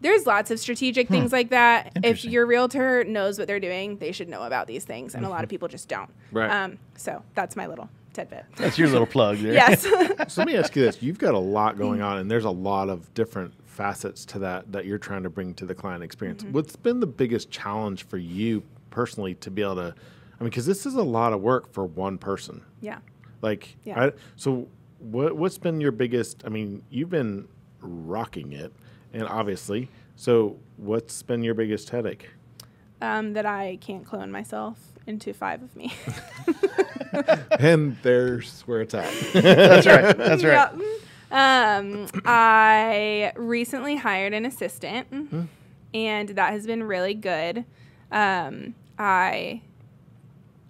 there's lots of strategic things like that. If your realtor knows what they're doing, they should know about these things, and a lot of people just don't. Right. So that's my little tidbit. That's your little plug there. Yes. So let me ask you this. You've got a lot going on, and there's a lot of different facets to that you're trying to bring to the client experience. What's been the biggest challenge for you personally to be able to, because this is a lot of work for one person. Yeah. So what's been your biggest, you've been rocking it, and obviously, so what's been your biggest headache? That I can't clone myself into 5 of me. And there's where it's at. That's right. That's right. Yeah. I recently hired an assistant, and that has been really good. I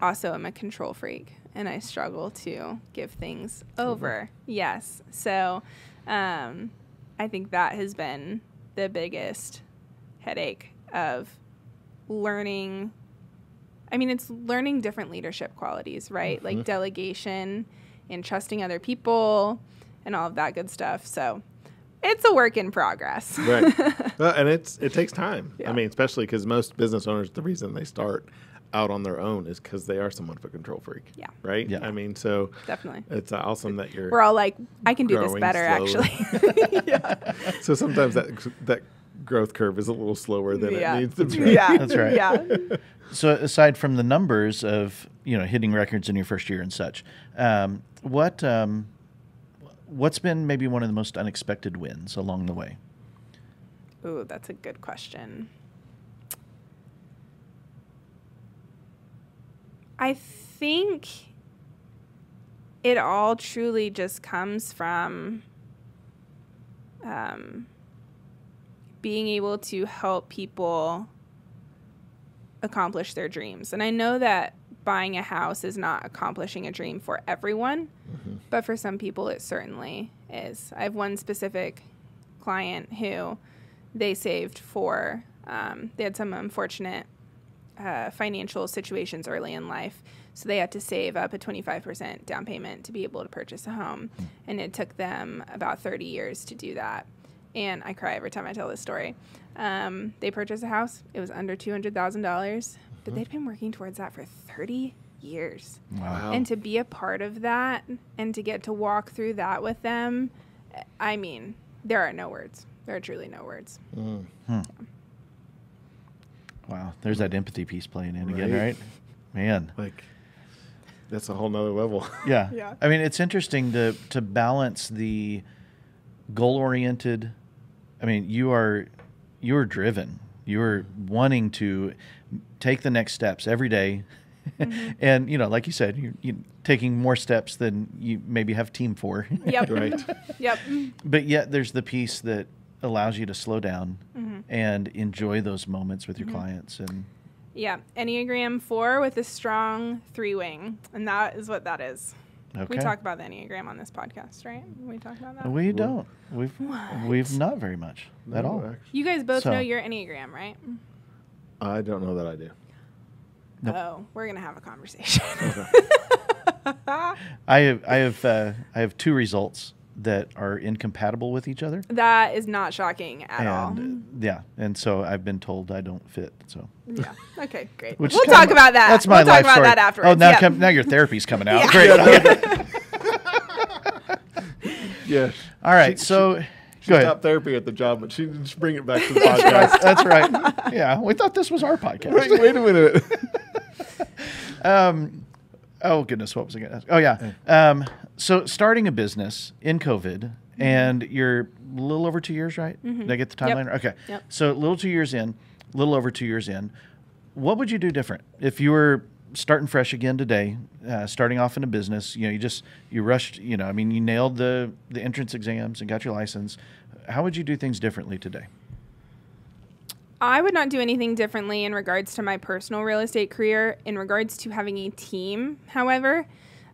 also am a control freak, and I struggle to give things over. Yes. So I think that has been the biggest headache of learning. It's learning different leadership qualities, right? Like delegation and trusting other people and all of that good stuff. So it's a work in progress. Right. And it takes time. Yeah. Especially because most business owners, the reason they start out on their own is because they are somewhat of a control freak. Yeah. Right? Yeah. So definitely. it's awesome that we're all like, I can do this growing better, slowly. actually. Yeah. So sometimes that growth curve is a little slower than it needs to be. Yeah. That's right. Yeah. So aside from the numbers of, hitting records in your first year and such, what's been maybe one of the most unexpected wins along the way? Ooh, that's a good question. I think it all truly just comes from being able to help people accomplish their dreams. And I know that buying a house is not accomplishing a dream for everyone, but for some people it certainly is. I have one specific client who they saved for, they had some unfortunate financial situations early in life, so they had to save up a 25% down payment to be able to purchase a home, and it took them about 30 years to do that. And I cry every time I tell this story. They purchased a house. It was under $200,000, but they'd been working towards that for 30 years. Wow. And to be a part of that and to get to walk through that with them, there are no words. There are truly no words. Wow. There's that empathy piece playing in again, right? Man. That's a whole nother level. Yeah. Yeah. It's interesting to balance the goal-oriented. You're driven. You're wanting to take the next steps every day. And, like you said, you're taking more steps than you maybe have team for. Yep. Right. Yep. But yet there's the piece that allows you to slow down and enjoy those moments with your clients. And yeah. Enneagram 4 with a strong 3-wing. And that is what that is. okay. We talk about the Enneagram on this podcast, right? We talk about that? We don't. We've not very much at all. Actually, You guys both So- know your Enneagram, right? I don't know that I do. Nope. Oh, we're going to have a conversation. I have 2 results that are incompatible with each other. That is not shocking at all. And so I've been told I don't fit. So Yeah. Okay, great. Which is We'll kind talk of- about that. That's my we'll life talk about story. that afterwards. Oh, now Yeah. now your therapy's coming out. Yeah. Great. Yeah. All right. So She go ahead. stopped therapy at the job, but she didn't just bring it back to the podcast. That's right. Yeah, we thought this was our podcast. Wait a minute. Oh goodness, what was I going to ask? Oh yeah. So starting a business in COVID, and you're a little over 2 years, right? Did I get the timeline? Yep. Okay. Yep. So a little over 2 years in, what would you do different if you were starting fresh again today, starting off in a business? You rushed. You nailed the entrance exams and got your license. How would you do things differently today? I would not do anything differently in regards to my personal real estate career. In regards to having a team, however,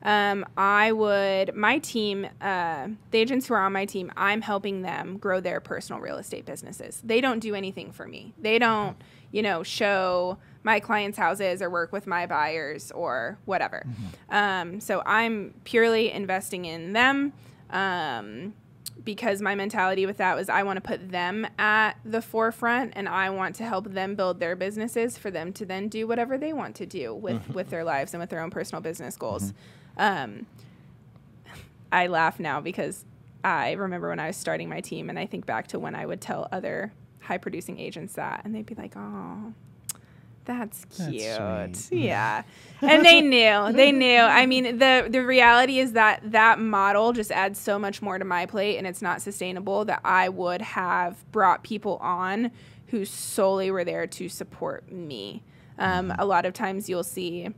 my team, the agents who are on my team, I'm helping them grow their personal real estate businesses. They don't do anything for me. They don't, show my clients' houses or work with my buyers or whatever. So I'm purely investing in them, because my mentality with that was I want to put them at the forefront, and I want to help them build their businesses for them to then do whatever they want to do with their lives and with their own personal business goals. I laugh now because I remember when I was starting my team, and I think back to when I would tell other high-producing agents that, and they'd be like, oh, that's cute. That's yeah. And they knew. They knew. I mean, the reality is that model just adds so much more to my plate, and it's not sustainable, that I would have brought people on who solely were there to support me. A lot of times you'll see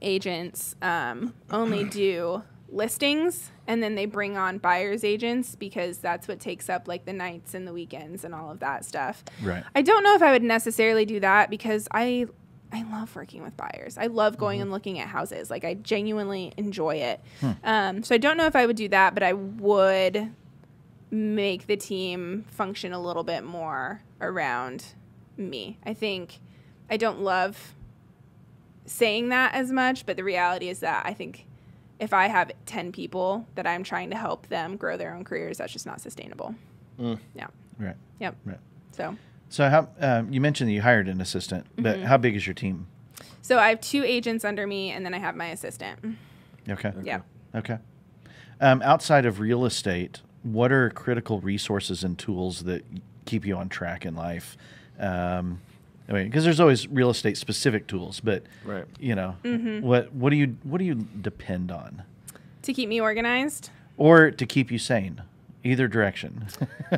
agents only do listings, and then they bring on buyer's agents because that's what takes up like the nights and the weekends and all of that stuff. Right. I don't know if I would necessarily do that because I love working with buyers. I love going and looking at houses. Like, I genuinely enjoy it. So I don't know if I would do that, but I would make the team function a little bit more around me. I think I don't love saying that as much, but the reality is that I think if I have 10 people that I'm trying to help them grow their own careers, that's just not sustainable. Yeah. Right. Yep. Right. So how you mentioned that you hired an assistant, but how big is your team? So I have 2 agents under me, and then I have my assistant. Okay. Yeah. Okay. Outside of real estate, what are critical resources and tools that keep you on track in life? I mean, because there's always real estate specific tools, but you know, what do you depend on to keep me organized or to keep you sane? Either direction.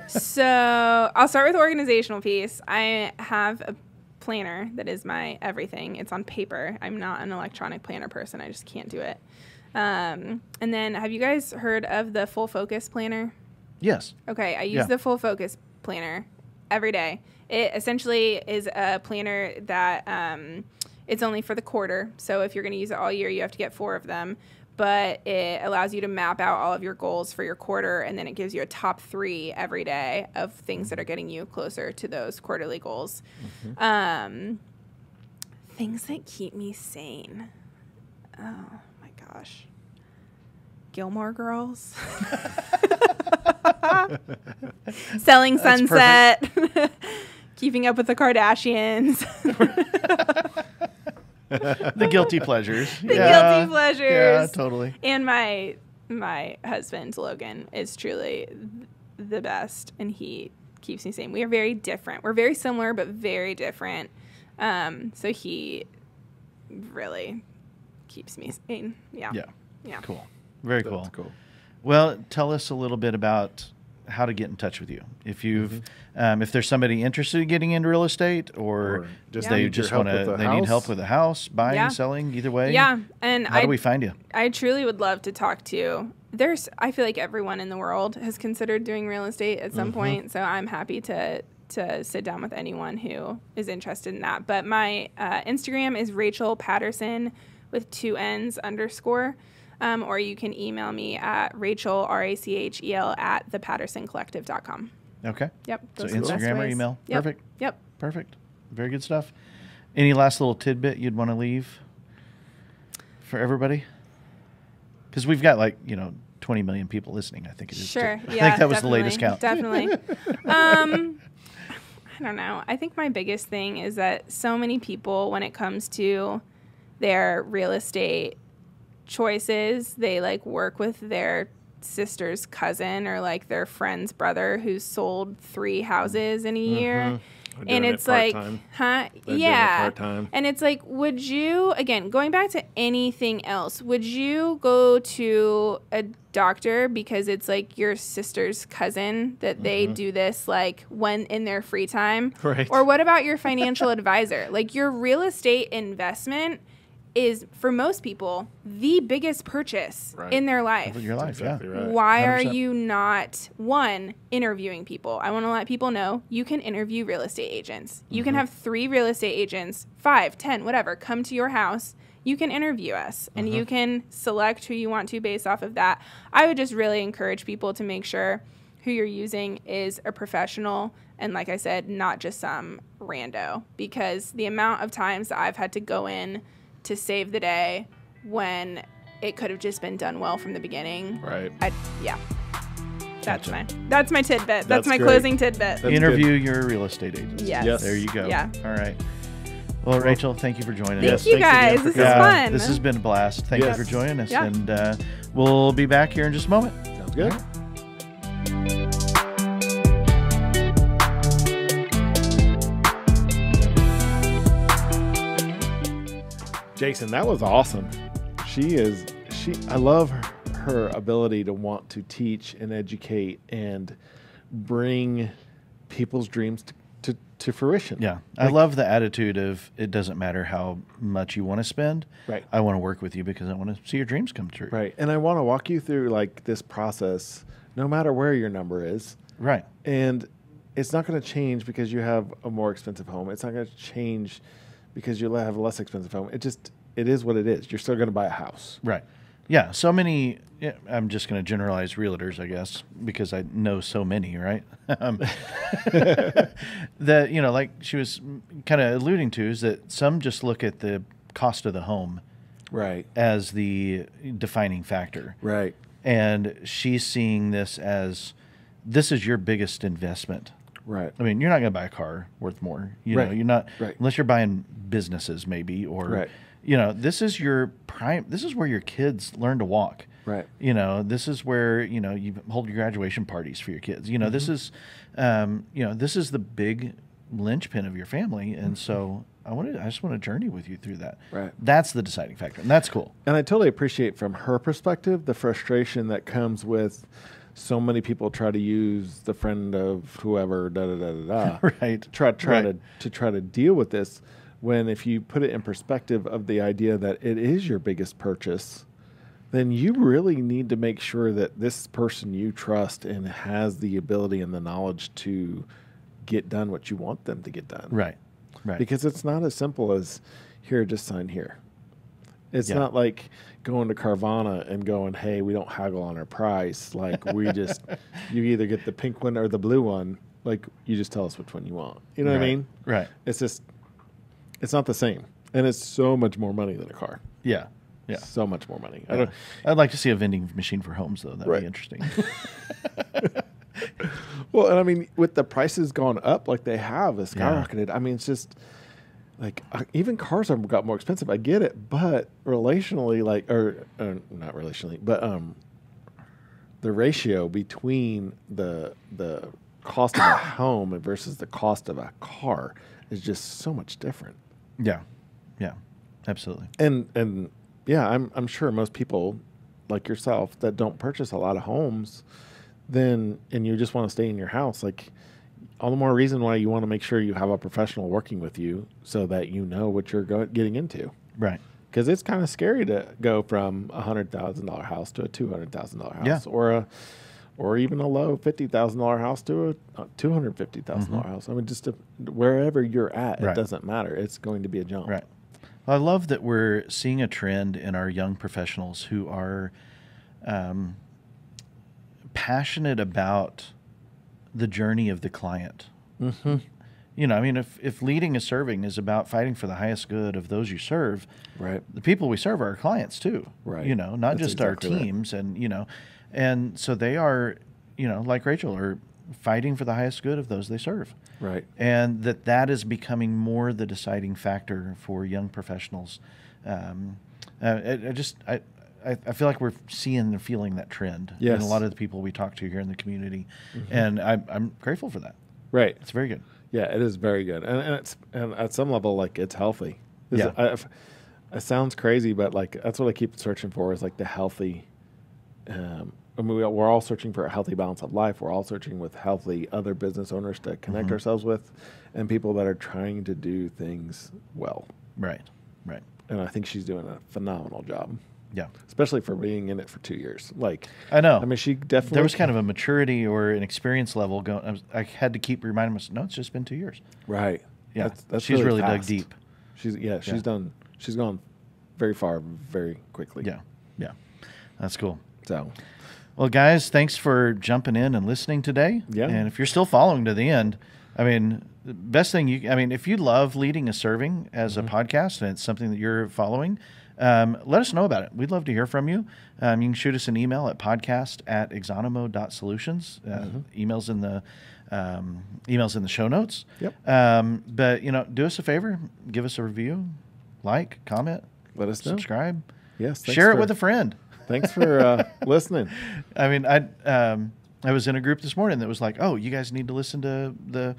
So I'll start with the organizational piece. I have a planner that is my everything. It's on paper. I'm not an electronic planner person. I just can't do it. And then have you guys heard of the Full Focus Planner? Yes. Okay, I use the Full Focus Planner every day. It essentially is a planner that it's only for the quarter. So if you're going to use it all year, you have to get 4 of them. But it allows you to map out all of your goals for your quarter, and then it gives you a top 3 every day of things that are getting you closer to those quarterly goals. Things that keep me sane. Oh, my gosh. Gilmore Girls. Selling Sunset. Keeping Up with the Kardashians. The guilty pleasures. Guilty pleasures. Yeah, totally. And my husband, Logan, is truly the best, and he keeps me sane. We are very different. We're very similar, but very different. So he really keeps me sane. Yeah. Cool. Very cool. That's cool. Well, tell us a little bit about how to get in touch with you. If you've, if there's somebody interested in getting into real estate, or just they just want to, they need help with a house, buying, selling, either way. Yeah, and how do we find you? I truly would love to talk to. I feel like everyone in the world has considered doing real estate at some point, so I'm happy to sit down with anyone who is interested in that. But my Instagram is Rachel Patterson with 2 N's _. Or you can email me at Rachel, RACHEL, at thepattersoncollective.com. Okay. Yep. So Instagram or email. Yep. Perfect. Yep. Perfect. Very good stuff. Any last little tidbit you'd want to leave for everybody? Because we've got 20 million people listening, I think it is. Sure. I think that was the latest count. Definitely. I don't know. I think my biggest thing is that so many people, when it comes to their real estate choices, they work with their sister's cousin or their friend's brother who's sold 3 houses in a year. And it's and it's would you, again, going back to anything else, would you go to a doctor because it's your sister's cousin that they do this when in their free time? Right. Or what about your financial advisor? Your real estate investment is, for most people, the biggest purchase in their life. Your life, exactly right. Why 100%. Are you not, interviewing people? I want to let people know you can interview real estate agents. You can have 3 real estate agents, 5, 10, whatever, come to your house. You can interview us, and you can select who you want to based off of that. I would just really encourage people to make sure who you're using is a professional and, like I said, not just some rando, because the amount of times that I've had to go in to save the day when it could have just been done well from the beginning. Right. That's my tidbit. That's my great. closing tidbit. Interview your real estate agent. Yes. There you go. Yeah. All right. Well, Rachel, thank you for joining Thank us. you guys. This is fun. This has been a blast. Thank you for joining us. Yeah. And we'll be back here in just a moment. Sounds good. Jason, that was awesome. I love her ability to want to teach and educate and bring people's dreams to fruition. Yeah. I love the attitude of it doesn't matter how much you want to spend. Right. I want to work with you because I want to see your dreams come true. Right. And I want to walk you through like this process, no matter where your number is. Right. And it's not going to change because you have a more expensive home. It's not going to change because you have a less expensive home. It is what it is. You're still going to buy a house. Right. Yeah. So many, I'm just going to generalize realtors, I guess, because I know so many, right? That, like she was kind of alluding to, is that some just look at the cost of the home right as the defining factor. Right. And she's seeing this as, this is your biggest investment. Right. I mean, you're not going to buy a car worth more. You're not, unless you're buying businesses maybe, or, this is your prime, this is where your kids learn to walk. Right. This is where, you hold your graduation parties for your kids. This is, this is the big linchpin of your family. And so I just want to journey with you through that. Right. That's the deciding factor. And that's cool. And I totally appreciate from her perspective, the frustration that comes with so many people try to use the friend of whoever, right. Try to deal with this, when if you put it in perspective of the idea that it is your biggest purchase, then you really need to make sure that this person you trust and has the ability and the knowledge to get done what you want them to get done. Right. Right. Because it's not as simple as, here, just sign here. It's not like going to Carvana and going, hey, we don't haggle on our price. Like, we just, you either get the pink one or the blue one. Like, you just tell us which one you want. You know what I mean? Right. It's just, it's not the same. And it's so much more money than a car. Yeah. Yeah. So much more money. Yeah. I'd like to see a vending machine for homes, though. That'd be interesting. Well, and I mean, with the prices gone up like they have, it's skyrocketed. I mean, it's just like even cars have got more expensive. I get it, but relationally, not relationally, but the ratio between the cost of a home versus the cost of a car is just so much different. Yeah, yeah, absolutely. And yeah, I'm sure most people like yourself that don't purchase a lot of homes, and you just want to stay in your house, like all the more reason why you want to make sure you have a professional working with you so that you know what you're getting into. Right. Because it's kind of scary to go from a $100,000 house to a $200,000 house, or even a low $50,000 house to a $250,000 house. I mean, just wherever you're at, it doesn't matter. It's going to be a jump. Right. Well, I love that we're seeing a trend in our young professionals who are passionate about the journey of the client. Mm-hmm. I mean, if leading and serving is about fighting for the highest good of those you serve, right, the people we serve are our clients too. Right. Not That's just exactly our teams, and so they are, like Rachel, are fighting for the highest good of those they serve. Right. And that is becoming more the deciding factor for young professionals. I feel like we're seeing and feeling that trend in a lot of the people we talk to here in the community, and I'm grateful for that. Right. It's very good. Yeah, it is very good, and at some level, like, it's healthy. It sounds crazy, but like that's what I keep searching for, is like the healthy. I mean, we're all searching for a healthy balance of life. We're all searching with healthy other business owners to connect ourselves with, and people that are trying to do things well. Right. Right. And I think she's doing a phenomenal job. Yeah. Especially for being in it for 2 years. Like, I know. I mean, she definitely... There was kind of a maturity or an experience level going. I had to keep reminding myself, no, it's just been 2 years. Right. Yeah. That's she's really dug fast. deep. She's gone very far very quickly. Yeah. Yeah. That's cool. So, well, guys, thanks for jumping in and listening today. Yeah. And if you're still following to the end, I mean, the best thing if you love leading and serving as a podcast and it's something that you're following, let us know about it. We'd love to hear from you. You can shoot us an email at podcast@exanimo.solutions. Emails in the show notes. Yep. But, do us a favor. Give us a review. Like, comment. Let us know. Subscribe. Yes. Share it with a friend. Thanks for listening. I mean, I was in a group this morning that was like, "Oh, you guys need to listen to the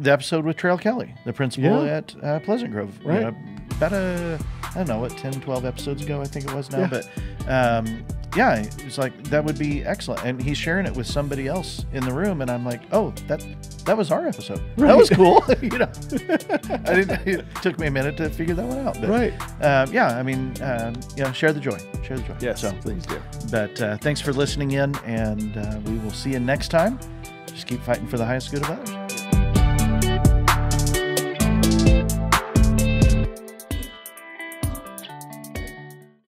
episode with Trail Kelly, the principal at Pleasant Grove." Right. About I don't know, 10, 12 episodes ago, I think it was now. Yeah. But it's like, that would be excellent. And he's sharing it with somebody else in the room, and I'm like, oh, that was our episode. Right. That was cool. It took me a minute to figure that one out. But, right. Share the joy. Share the joy. Yes, please do. But thanks for listening in, and we will see you next time. Just keep fighting for the highest good of others.